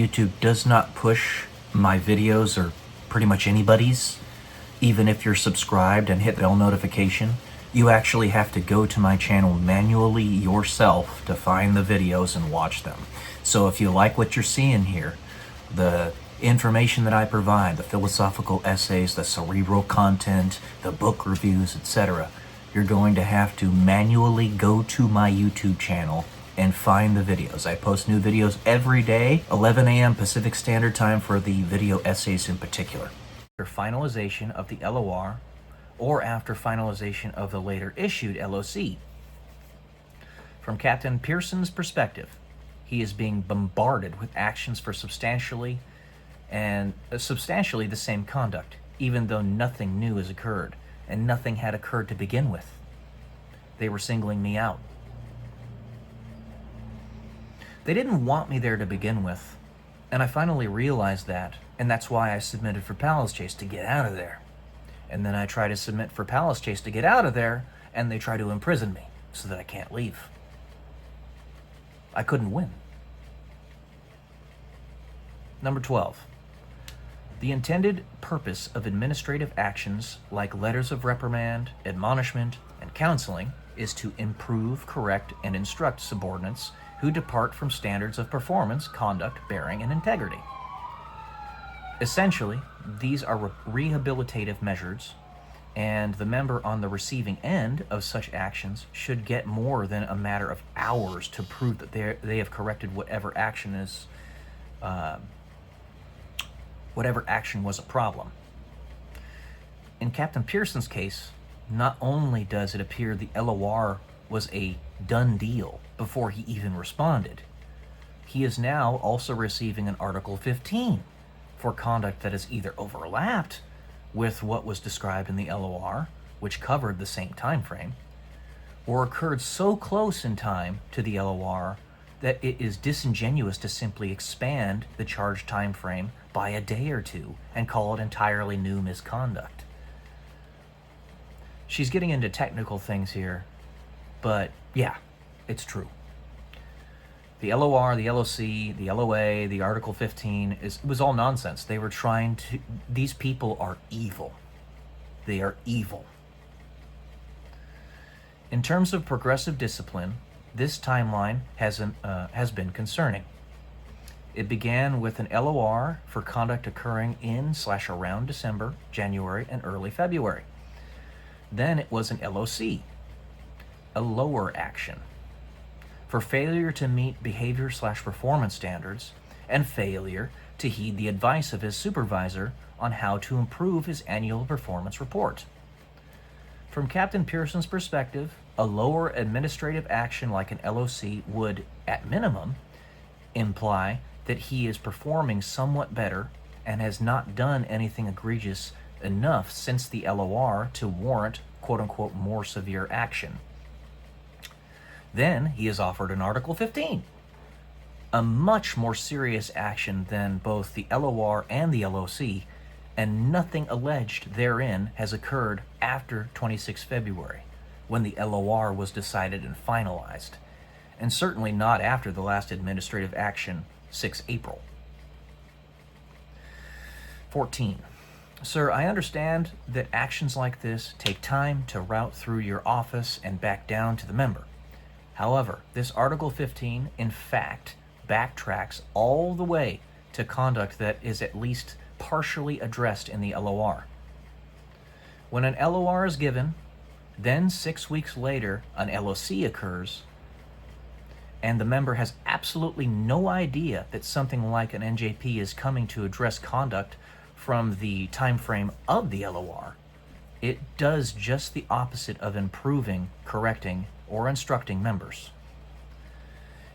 YouTube does not push my videos or pretty much anybody's, even if you're subscribed and hit the bell notification. You actually have to go to my channel manually yourself to find the videos and watch them. So if you like what you're seeing here, the information that I provide, the philosophical essays, the cerebral content, the book reviews, etc., you're going to have to manually go to my YouTube channel and find the videos. I post new videos every day, 11 a.m. Pacific Standard Time for the video essays in particular. After finalization of the LOR, or after finalization of the later issued LOC. From Captain Pearson's perspective, he is being bombarded with actions for substantially the same conduct, even though nothing new has occurred, and nothing had occurred to begin with. They were singling me out. They didn't want me there to begin with, and I finally realized that, and that's why I submitted for Palace Chase to get out of there. And then I try to submit for Palace Chase to get out of there, and they try to imprison me so that I can't leave. I couldn't win. Number 12. The intended purpose of administrative actions like letters of reprimand, admonishment, and counseling is to improve, correct, and instruct subordinates who depart from standards of performance, conduct, bearing, and integrity. Essentially, these are rehabilitative measures, and the member on the receiving end of such actions should get more than a matter of hours to prove that they have corrected whatever action was a problem. In Captain Pearson's case, not only does it appear the LOR was a done deal before he even responded, he is now also receiving an Article 15 for conduct that is either overlapped with what was described in the LOR, which covered the same time frame, or occurred so close in time to the LOR that it is disingenuous to simply expand the charged time frame by a day or two and call it entirely new misconduct. She's getting into technical things here, but yeah, it's true. The LOR, the LOC, the LOA, the Article 15, it was all nonsense. They were trying to... These people are evil. They are evil. In terms of progressive discipline, this timeline has been concerning. It began with an LOR for conduct occurring in/around December, January, and early February. Then it was an LOC, a lower action, for failure to meet behavior/performance standards and failure to heed the advice of his supervisor on how to improve his annual performance report. From Captain Pearson's perspective, a lower administrative action like an LOC would, at minimum, imply that he is performing somewhat better and has not done anything egregious enough since the LOR to warrant quote-unquote more severe action. Then he is offered an Article 15, a much more serious action than both the LOR and the LOC, and nothing alleged therein has occurred after 26 February, when the LOR was decided and finalized, and certainly not after the last administrative action, 6 April. 14. Sir, I understand that actions like this take time to route through your office and back down to the member. However, this Article 15, in fact, backtracks all the way to conduct that is at least partially addressed in the LOR. When an LOR is given, then 6 weeks later an LOC occurs, and the member has absolutely no idea that something like an NJP is coming to address conduct from the time frame of the LOR, it does just the opposite of improving, correcting, or instructing members.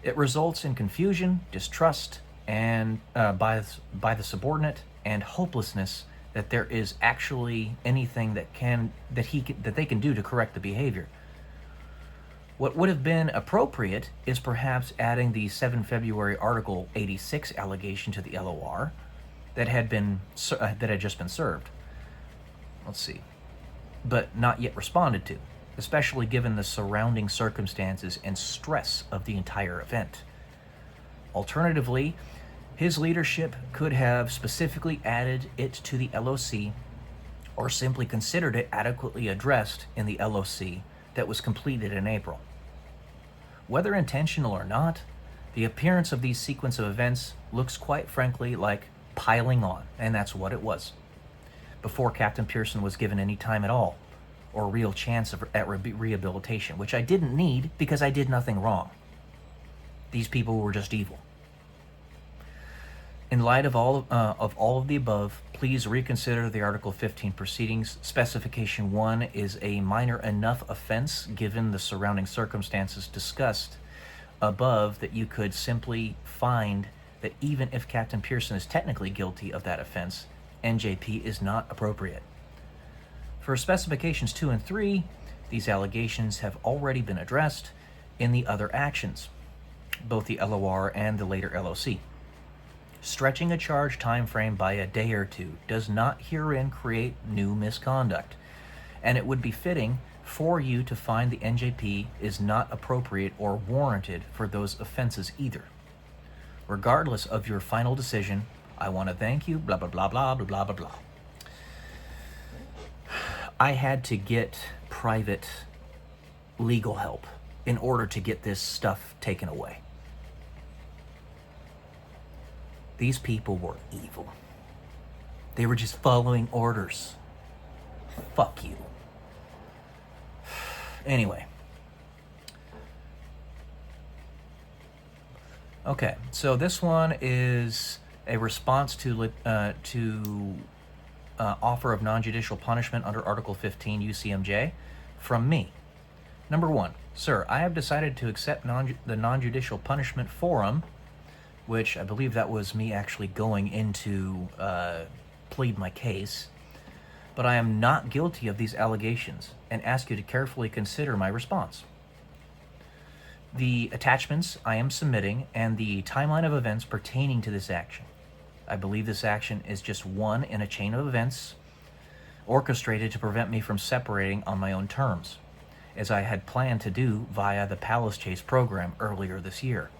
It results in confusion, distrust, and by the subordinate, and hopelessness that there is actually anything that they can do to correct the behavior. What would have been appropriate is perhaps adding the 7 February Article 86 allegation to the LOR that had just been served. Let's see, but not yet responded to, especially given the surrounding circumstances and stress of the entire event. Alternatively, His leadership could have specifically added it to the LOC or simply considered it adequately addressed in the LOC that was completed in April. Whether intentional or not, the appearance of these sequence of events looks quite frankly like piling on, and that's what it was, before Captain Pearson was given any time at all, or real chance at rehabilitation, which I didn't need because I did nothing wrong. These people were just evil. In light of all of the above, please reconsider the Article 15 proceedings. Specification 1 is a minor enough offense given the surrounding circumstances discussed above that you could simply find that even if Captain Pearson is technically guilty of that offense, NJP is not appropriate. For specifications 2 and 3, these allegations have already been addressed in the other actions, both the LOR and the later LOC. Stretching a charge time frame by a day or two does not herein create new misconduct, and it would be fitting for you to find the NJP is not appropriate or warranted for those offenses either. Regardless of your final decision, I want to thank you, blah, blah, blah, blah, blah, blah, blah, blah. I had to get private legal help in order to get this stuff taken away. These people were evil. They were just following orders. Fuck you. Anyway. Okay, so this one is a response to offer of non-judicial punishment under Article 15 UCMJ from me. Number 1, sir, I have decided to accept the non-judicial punishment forum, which I believe that was me actually going into plead my case, but I am not guilty of these allegations and ask you to carefully consider my response. The attachments I am submitting and the timeline of events pertaining to this action. I believe this action is just one in a chain of events orchestrated to prevent me from separating on my own terms, as I had planned to do via the Palace Chase program earlier this year.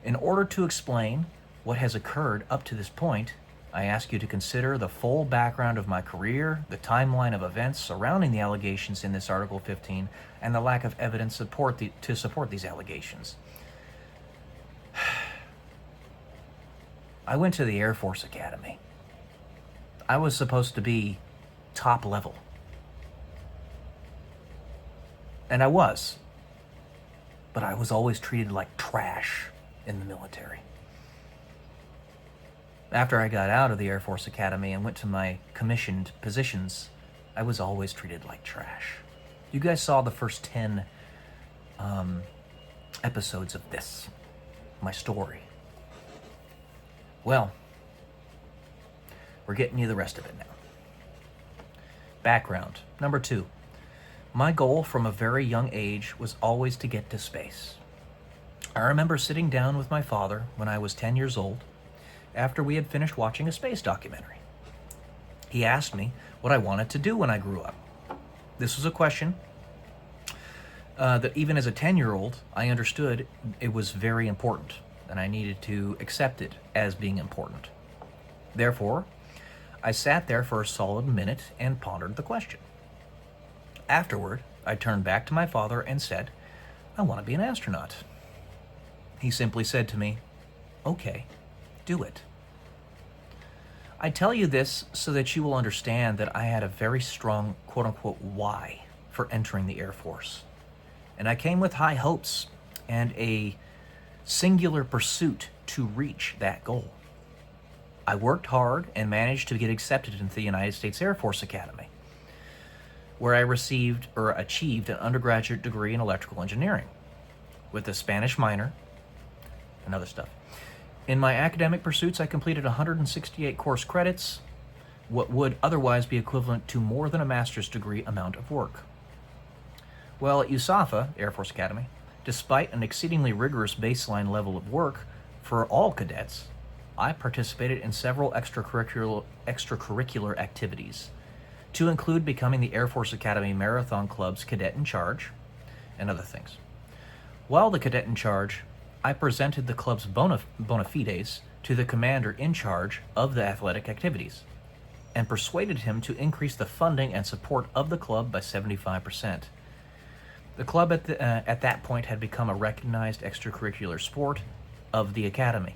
In order to explain what has occurred up to this point, I ask you to consider the full background of my career, the timeline of events surrounding the allegations in this Article 15, and the lack of evidence to support these allegations. I went to the Air Force Academy. I was supposed to be top level. And I was. But I was always treated like trash in the military. After I got out of the Air Force Academy and went to my commissioned positions, I was always treated like trash. You guys saw the first 10 episodes of this, my story. Well, we're getting you the rest of it now. Background. Number 2. My goal from a very young age was always to get to space. I remember sitting down with my father when I was 10 years old after we had finished watching a space documentary. He asked me what I wanted to do when I grew up. This was a question that even as a 10-year-old, I understood it was very important, and I needed to accept it as being important. Therefore, I sat there for a solid minute and pondered the question. Afterward, I turned back to my father and said, I want to be an astronaut. He simply said to me, okay, do it. I tell you this so that you will understand that I had a very strong quote-unquote why for entering the Air Force. And I came with high hopes and a singular pursuit to reach that goal. I worked hard and managed to get accepted into the United States Air Force Academy, where I achieved an undergraduate degree in electrical engineering with a Spanish minor and other stuff. In my academic pursuits, I completed 168 course credits, what would otherwise be equivalent to more than a master's degree amount of work. Well, at USAFA, Air Force Academy, despite an exceedingly rigorous baseline level of work for all cadets, I participated in several extracurricular activities, to include becoming the Air Force Academy Marathon Club's cadet in charge, and other things. While the cadet in charge, I presented the club's bona fides to the commander in charge of the athletic activities and persuaded him to increase the funding and support of the club by 75%. The club at that point had become a recognized extracurricular sport of the academy.